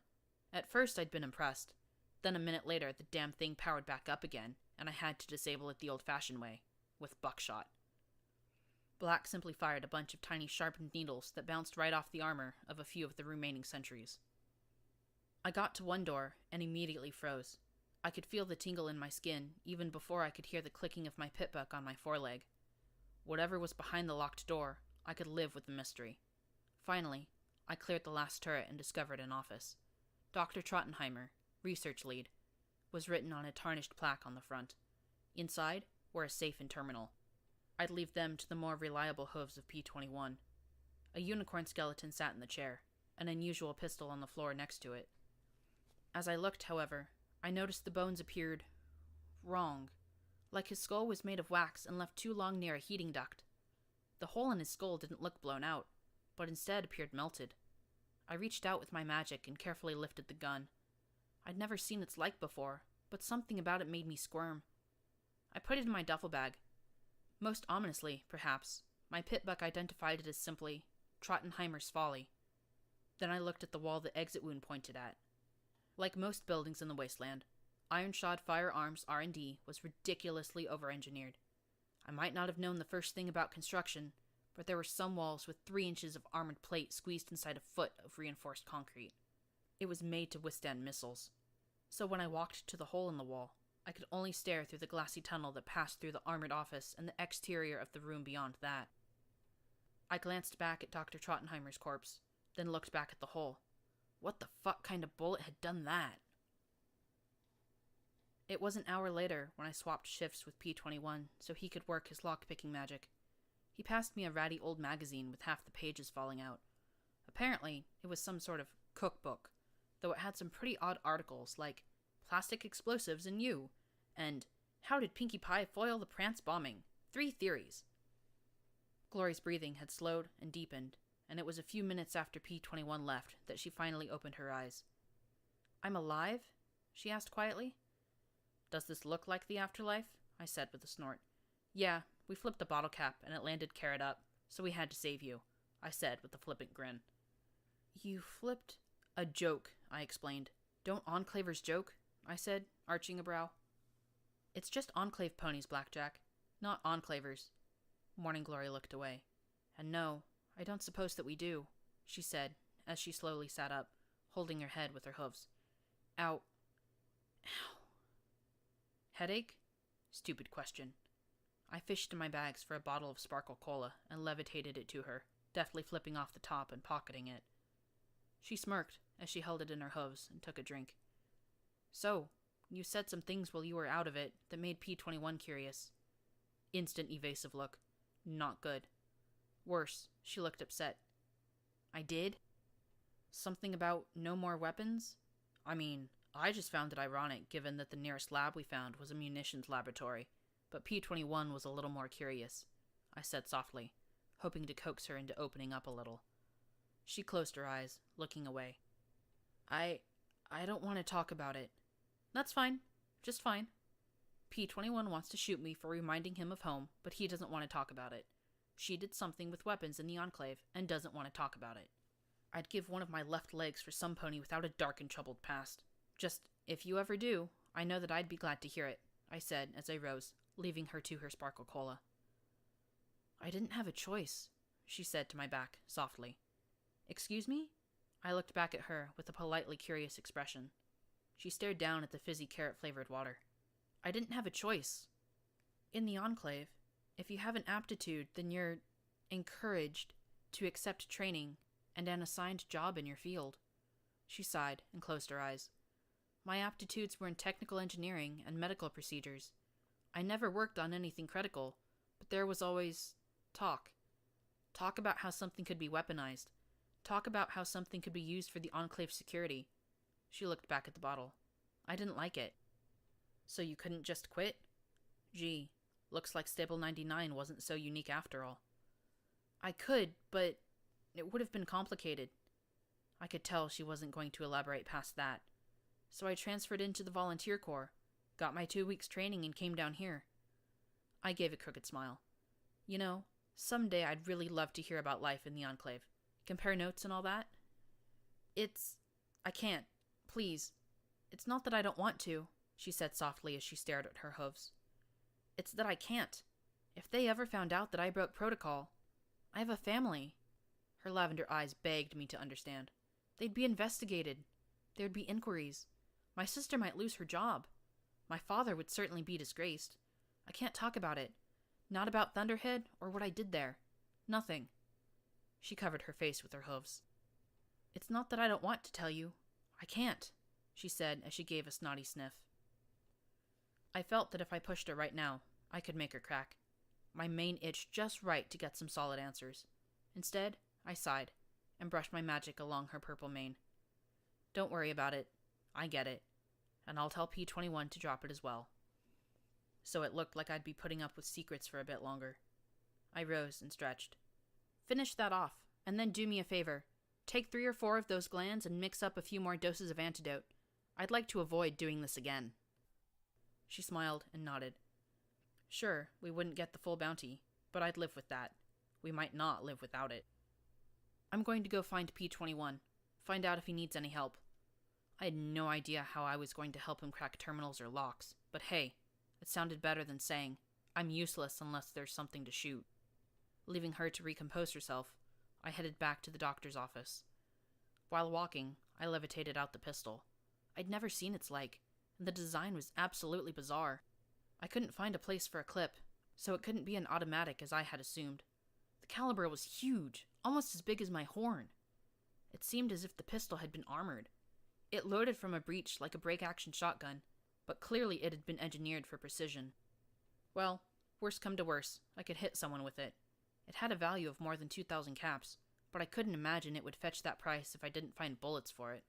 At first I'd been impressed. Then a minute later, the damn thing powered back up again, and I had to disable it the old-fashioned way, with buckshot. Black simply fired a bunch of tiny sharpened needles that bounced right off the armor of a few of the remaining sentries. I got to one door and immediately froze. I could feel the tingle in my skin even before I could hear the clicking of my pitbuck on my foreleg. Whatever was behind the locked door, I could live with the mystery. Finally, I cleared the last turret and discovered an office. Dr. Trottenheimer, research lead, was written on a tarnished plaque on the front. Inside were a safe and terminal. I'd leave them to the more reliable hooves of P-21. A unicorn skeleton sat in the chair, an unusual pistol on the floor next to it. As I looked, however, I noticed the bones appeared wrong, like his skull was made of wax and left too long near a heating duct. The hole in his skull didn't look blown out, but instead appeared melted. I reached out with my magic and carefully lifted the gun. I'd never seen its like before, but something about it made me squirm. I put it in my duffel bag. Most ominously, perhaps, my pitbuck identified it as simply Trottenheimer's Folly. Then I looked at the wall the exit wound pointed at. Like most buildings in the wasteland, Ironshod Firearms R&D was ridiculously over-engineered. I might not have known the first thing about construction, but there were some walls with 3 inches of armored plate squeezed inside a foot of reinforced concrete. It was made to withstand missiles. So when I walked to the hole in the wall, I could only stare through the glassy tunnel that passed through the armored office and the exterior of the room beyond that. I glanced back at Dr. Trottenheimer's corpse, then looked back at the hole. What the fuck kind of bullet had done that? It was an hour later when I swapped shifts with P-21 so he could work his lockpicking magic. He passed me a ratty old magazine with half the pages falling out. Apparently, it was some sort of cookbook, though it had some pretty odd articles like Plastic Explosives in You, and How Did Pinkie Pie Foil the Prance Bombing? 3 Theories. Glory's breathing had slowed and deepened, and it was a few minutes after P-21 left that she finally opened her eyes. "I'm alive?" she asked quietly. "Does this look like the afterlife?" I said with a snort. "Yeah, we flipped the bottle cap and it landed carrot up, so we had to save you," I said with a flippant grin. "You flipped a joke," I explained. "Don't Enclavers joke?" I said, arching a brow. "It's just Enclave ponies, Blackjack, not Enclavers." Morning Glory looked away. "And no, I don't suppose that we do," she said, as she slowly sat up, holding her head with her hooves. Ow. Ow. Headache? Stupid question. I fished in my bags for a bottle of sparkle cola and levitated it to her, deftly flipping off the top and pocketing it. She smirked as she held it in her hooves and took a drink. "So, you said some things while you were out of it that made P-21 curious." Instant evasive look. Not good. Worse, she looked upset. "I did? Something about no more weapons? I mean, I just found it ironic given that the nearest lab we found was a munitions laboratory, but P-21 was a little more curious," I said softly, hoping to coax her into opening up a little. She closed her eyes, looking away. I don't want to talk about it." "That's fine. Just fine. P-21 wants to shoot me for reminding him of home, but he doesn't want to talk about it. She did something with weapons in the Enclave and doesn't want to talk about it. I'd give one of my left legs for some pony without a dark and troubled past. Just, if you ever do, I know that I'd be glad to hear it," I said as I rose, leaving her to her sparkle cola. "I didn't have a choice," she said to my back, softly. "Excuse me?" I looked back at her with a politely curious expression. She stared down at the fizzy carrot-flavored water. "I didn't have a choice. In the Enclave, if you have an aptitude, then you're encouraged to accept training and an assigned job in your field." She sighed and closed her eyes. "My aptitudes were in technical engineering and medical procedures. I never worked on anything critical, but there was always talk. Talk about how something could be weaponized. Talk about how something could be used for the Enclave security." She looked back at the bottle. "I didn't like it." "So you couldn't just quit?" "Gee, looks like Stable 99 wasn't so unique after all." "I could, but it would have been complicated." I could tell she wasn't going to elaborate past that. "So I transferred into the volunteer corps, got my 2 weeks training and came down here." I gave a crooked smile. "You know, someday I'd really love to hear about life in the Enclave. Compare notes and all that." I can't. Please. It's not that I don't want to, she said softly as she stared at her hooves. It's that I can't. If they ever found out that I broke protocol, I have a family. Her lavender eyes begged me to understand. They'd be investigated. There'd be inquiries. My sister might lose her job. My father would certainly be disgraced. I can't talk about it. Not about Thunderhead or what I did there. Nothing. She covered her face with her hooves. It's not that I don't want to tell you. I can't, she said as she gave a snotty sniff. I felt that if I pushed her right now, I could make her crack. My mane itched just right to get some solid answers. Instead, I sighed and brushed my magic along her purple mane. Don't worry about it. I get it. And I'll tell P21 to drop it as well. So it looked like I'd be putting up with secrets for a bit longer. I rose and stretched. Finish that off, and then do me a favor. Take 3 or 4 of those glands and mix up a few more doses of antidote. I'd like to avoid doing this again. She smiled and nodded. Sure, we wouldn't get the full bounty, but I'd live with that. We might not live without it. I'm going to go find P21, find out if he needs any help. I had no idea how I was going to help him crack terminals or locks, but hey, it sounded better than saying, I'm useless unless there's something to shoot. Leaving her to recompose herself, I headed back to the doctor's office. While walking, I levitated out the pistol. I'd never seen its like, and the design was absolutely bizarre. I couldn't find a place for a clip, so it couldn't be an automatic as I had assumed. The caliber was huge, almost as big as my horn. It seemed as if the pistol had been armored. It loaded from a breech like a break-action shotgun, but clearly it had been engineered for precision. Well, worst come to worst, I could hit someone with it. It had a value of more than 2,000 caps, but I couldn't imagine it would fetch that price if I didn't find bullets for it.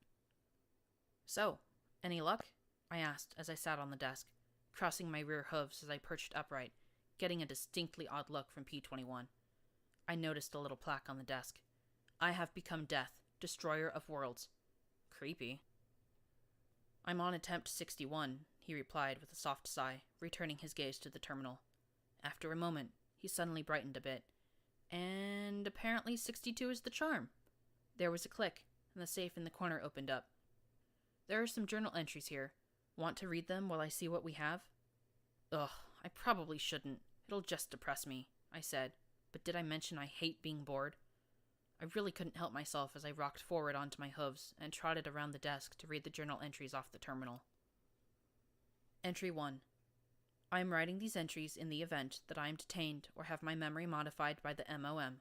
So, any luck? I asked as I sat on the desk, crossing my rear hooves as I perched upright, getting a distinctly odd look from P21. I noticed a little plaque on the desk. I have become Death, Destroyer of Worlds. Creepy. I'm on attempt 61, he replied with a soft sigh, returning his gaze to the terminal. After a moment, he suddenly brightened a bit. And apparently 62 is the charm. There was a click, and the safe in the corner opened up. There are some journal entries here. Want to read them while I see what we have? Ugh, I probably shouldn't. It'll just depress me, I said. But did I mention I hate being bored? I really couldn't help myself as I rocked forward onto my hooves and trotted around the desk to read the journal entries off the terminal. Entry 1. I am writing these entries in the event that I am detained or have my memory modified by the MOM.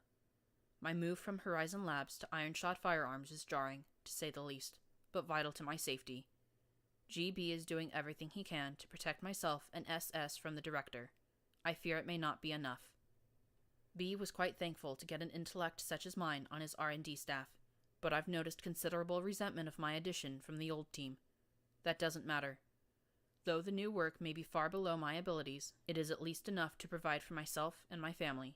My move from Horizon Labs to Ironshot Firearms is jarring, to say the least, but vital to my safety. GB is doing everything he can to protect myself and SS from the Director. I fear it may not be enough. B was quite thankful to get an intellect such as mine on his R&D staff, but I've noticed considerable resentment of my addition from the old team. That doesn't matter. Though the new work may be far below my abilities, it is at least enough to provide for myself and my family,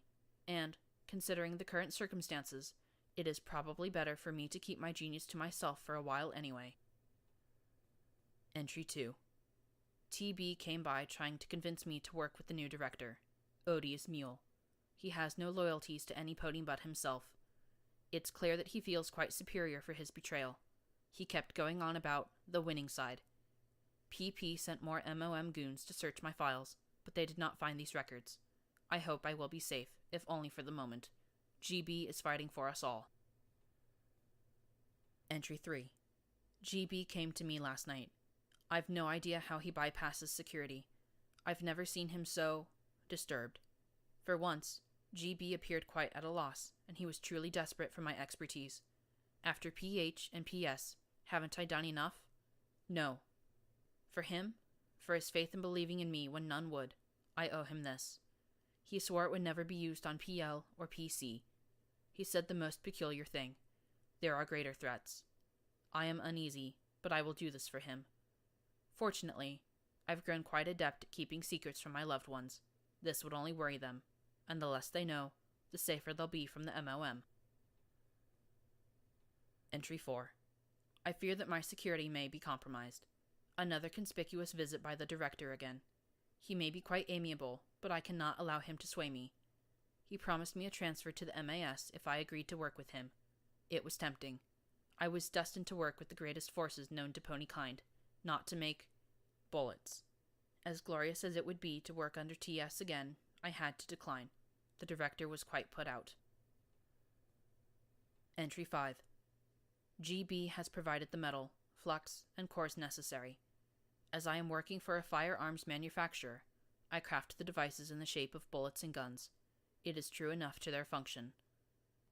and, considering the current circumstances, it is probably better for me to keep my genius to myself for a while anyway. Entry 2. TB came by trying to convince me to work with the new director, Odious Mule. He has no loyalties to any pony but himself. It's clear that he feels quite superior for his betrayal. He kept going on about the winning side. PP sent more MOM goons to search my files, but they did not find these records. I hope I will be safe, if only for the moment. GB is fighting for us all. Entry 3. GB came to me last night. I've no idea how he bypasses security. I've never seen him so disturbed. For once, GB appeared quite at a loss, and he was truly desperate for my expertise. After PH and PS, haven't I done enough? No. For him, for his faith in believing in me when none would, I owe him this. He swore it would never be used on PL or PC. He said the most peculiar thing. There are greater threats. I am uneasy, but I will do this for him. Fortunately, I've grown quite adept at keeping secrets from my loved ones. This would only worry them, and the less they know, the safer they'll be from the MOM. Entry 4. I fear that my security may be compromised. Another conspicuous visit by the director again. He may be quite amiable, but I cannot allow him to sway me. He promised me a transfer to the MAS if I agreed to work with him. It was tempting. I was destined to work with the greatest forces known to pony kind. not to make bullets. As glorious as it would be to work under TS again, I had to decline. The director was quite put out. Entry 5. GB has provided the metal, flux, and cores necessary. As I am working for a firearms manufacturer, I craft the devices in the shape of bullets and guns. It is true enough to their function.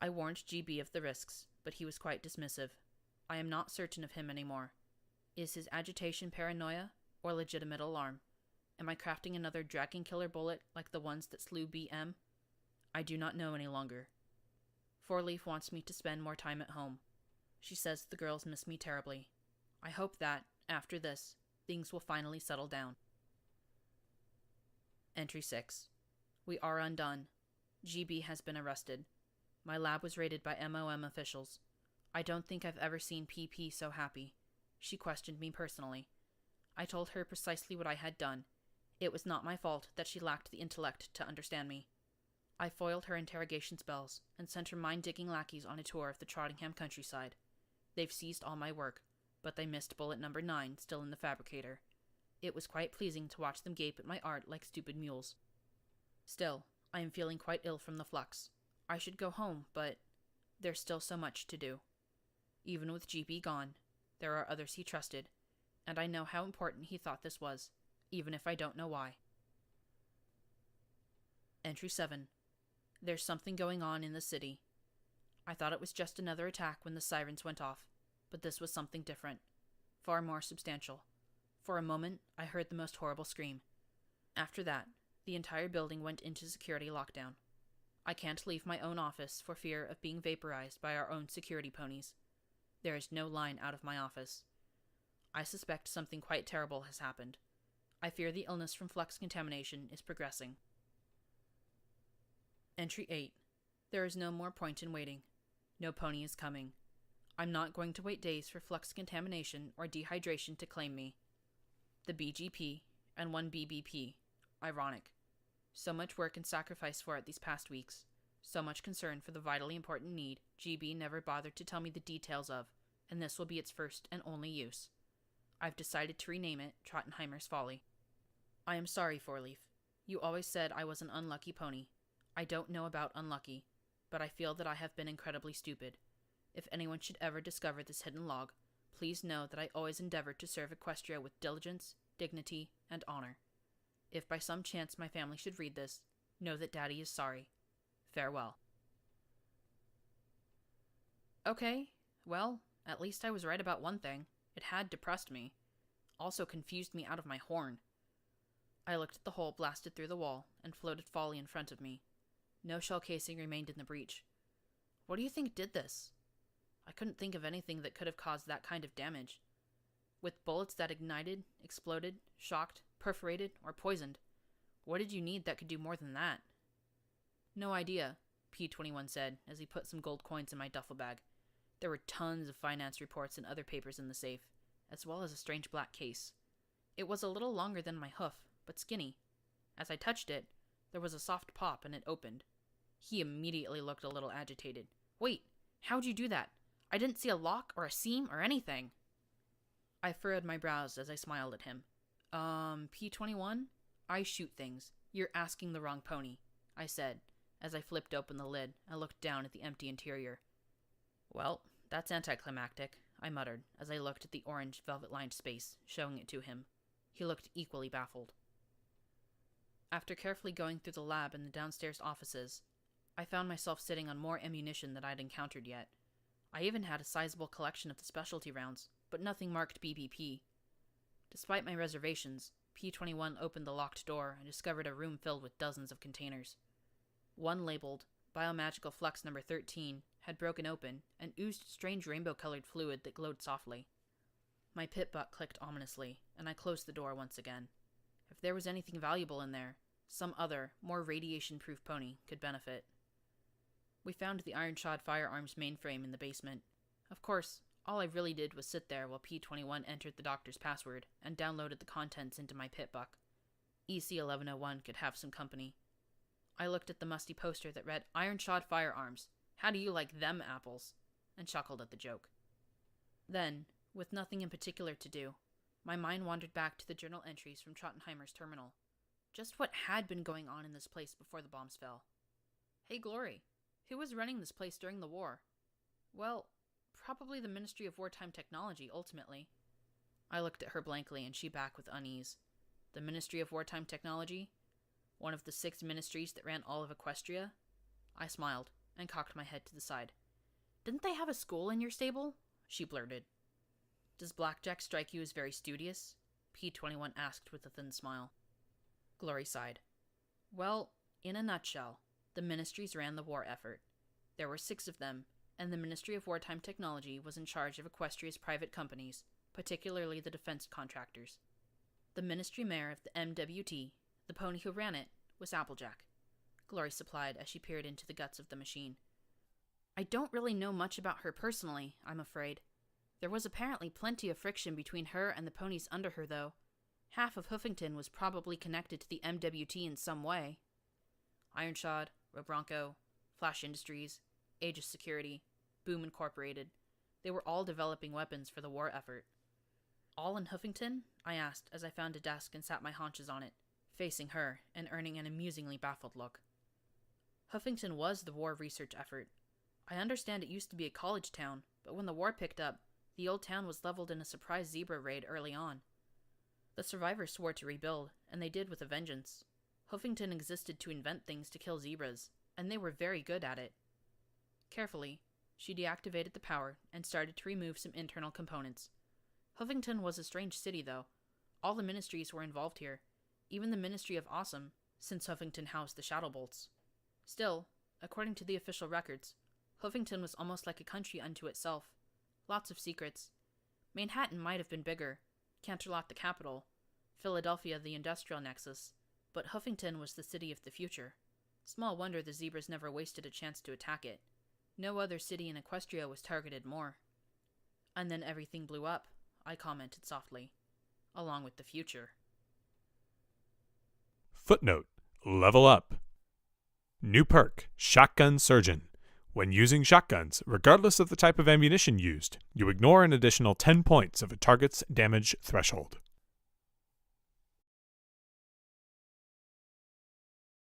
I warned GB of the risks, but he was quite dismissive. I am not certain of him anymore. Is his agitation paranoia, or legitimate alarm? Am I crafting another dragon killer bullet like the ones that slew BM? I do not know any longer. Fourleaf wants me to spend more time at home. She says the girls miss me terribly. I hope that, after this, things will finally settle down. Entry 6. We are undone. GB has been arrested. My lab was raided by MOM officials. I don't think I've ever seen PP so happy. She questioned me personally. I told her precisely what I had done. It was not my fault that she lacked the intellect to understand me. I foiled her interrogation spells and sent her mind-digging lackeys on a tour of the Trottingham countryside. They've seized all my work, but they missed bullet number 9 still in the fabricator. It was quite pleasing to watch them gape at my art like stupid mules. Still, I am feeling quite ill from the flux. I should go home, but there's still so much to do. Even with GB gone, there are others he trusted, and I know how important he thought this was, even if I don't know why. Entry 7. There's something going on in the city. I thought it was just another attack when the sirens went off, but this was something different, far more substantial. For a moment, I heard the most horrible scream. After that, the entire building went into security lockdown. I can't leave my own office for fear of being vaporized by our own security ponies. There is no line out of my office. I suspect something quite terrible has happened. I fear the illness from flux contamination is progressing. Entry 8. There is no more point in waiting. No pony is coming. I'm not going to wait days for flux contamination or dehydration to claim me. The BGP and 1 BBP. Ironic. So much work and sacrifice for it these past weeks. So much concern for the vitally important need GB never bothered to tell me the details of, and this will be its first and only use. I've decided to rename it Trottenheimer's Folly. I am sorry, Fourleaf. You always said I was an unlucky pony. I don't know about unlucky, but I feel that I have been incredibly stupid. If anyone should ever discover this hidden log, please know that I always endeavored to serve Equestria with diligence, dignity, and honor. If by some chance my family should read this, know that Daddy is sorry. Farewell. Okay, well, at least I was right about one thing. It had depressed me. Also confused me out of my horn. I looked at the hole blasted through the wall and floated Folly in front of me. No shell casing remained in the breach. What do you think did this? I couldn't think of anything that could have caused that kind of damage. With bullets that ignited, exploded, shocked, perforated, or poisoned, what did you need that could do more than that? No idea, P21 said as he put some gold coins in my duffel bag. There were tons of finance reports and other papers in the safe, as well as a strange black case. It was a little longer than my hoof, but skinny. As I touched it, there was a soft pop and it opened. He immediately looked a little agitated. Wait, how'd you do that? I didn't see a lock or a seam or anything. I furrowed my brows as I smiled at him. P21? I shoot things. You're asking the wrong pony, I said, as I flipped open the lid and looked down at the empty interior. Well, that's anticlimactic, I muttered as I looked at the orange velvet-lined space, showing it to him. He looked equally baffled. After carefully going through the lab and the downstairs offices, I found myself sitting on more ammunition than I'd encountered yet. I even had a sizable collection of the specialty rounds, but nothing marked BBP. Despite my reservations, P21 opened the locked door and discovered a room filled with dozens of containers. One labeled Biomagical Flux number 13 had broken open and oozed strange rainbow-colored fluid that glowed softly. My pit butt clicked ominously, and I closed the door once again. If there was anything valuable in there, some other, more radiation-proof pony could benefit. We found the iron-shod firearms mainframe in the basement. Of course, all I really did was sit there while P21 entered the doctor's password and downloaded the contents into my pitbuck. EC1101 could have some company. I looked at the musty poster that read, Iron-shod firearms. How do you like them apples? And chuckled at the joke. Then, with nothing in particular to do, My mind wandered back to the journal entries from Trottenheimer's terminal. Just what had been going on in this place before the bombs fell? Hey, Glory, who was running this place during the war? Well, probably the Ministry of Wartime Technology, ultimately. I looked at her blankly and she back with unease. The Ministry of Wartime Technology? One of the 6 ministries that ran all of Equestria? I smiled and cocked my head to the side. Didn't they have a school in your stable? She blurted. Does Blackjack strike you as very studious? P-21 asked with a thin smile. Glory sighed. Well, in a nutshell, the ministries ran the war effort. There were 6 of them, and the Ministry of Wartime Technology was in charge of Equestria's private companies, particularly the defense contractors. The ministry mayor of the MWT, the pony who ran it, was Applejack, Glory supplied as she peered into the guts of the machine. I don't really know much about her personally, I'm afraid. There was apparently plenty of friction between her and the ponies under her, though. Half of Hoofington was probably connected to the MWT in some way. Ironshod, Robronco, Flash Industries, Aegis Security, Boom Incorporated. They were all developing weapons for the war effort. All in Hoofington? I asked as I found a desk and sat my haunches on it, facing her and earning an amusingly baffled look. Hoofington was the war research effort. I understand it used to be a college town, but when the war picked up, the old town was leveled in a surprise zebra raid early on. The survivors swore to rebuild, and they did with a vengeance. Hoofington existed to invent things to kill zebras, and they were very good at it. Carefully, she deactivated the power and started to remove some internal components. Hoofington was a strange city, though. All the ministries were involved here, even the Ministry of Awesome, since Hoofington housed the Shadow Bolts. Still, according to the official records, Hoofington was almost like a country unto itself. Lots of secrets. Manhattan might have been bigger, Canterlot the capital, Philadelphia the industrial nexus, but Hoofington was the city of the future. Small wonder the zebras never wasted a chance to attack it. No other city in Equestria was targeted more. And then everything blew up, I commented softly, along with the future. Footnote: Level up. New perk, Shotgun Surgeon. When using shotguns, regardless of the type of ammunition used, you ignore an additional 10 points of a target's damage threshold.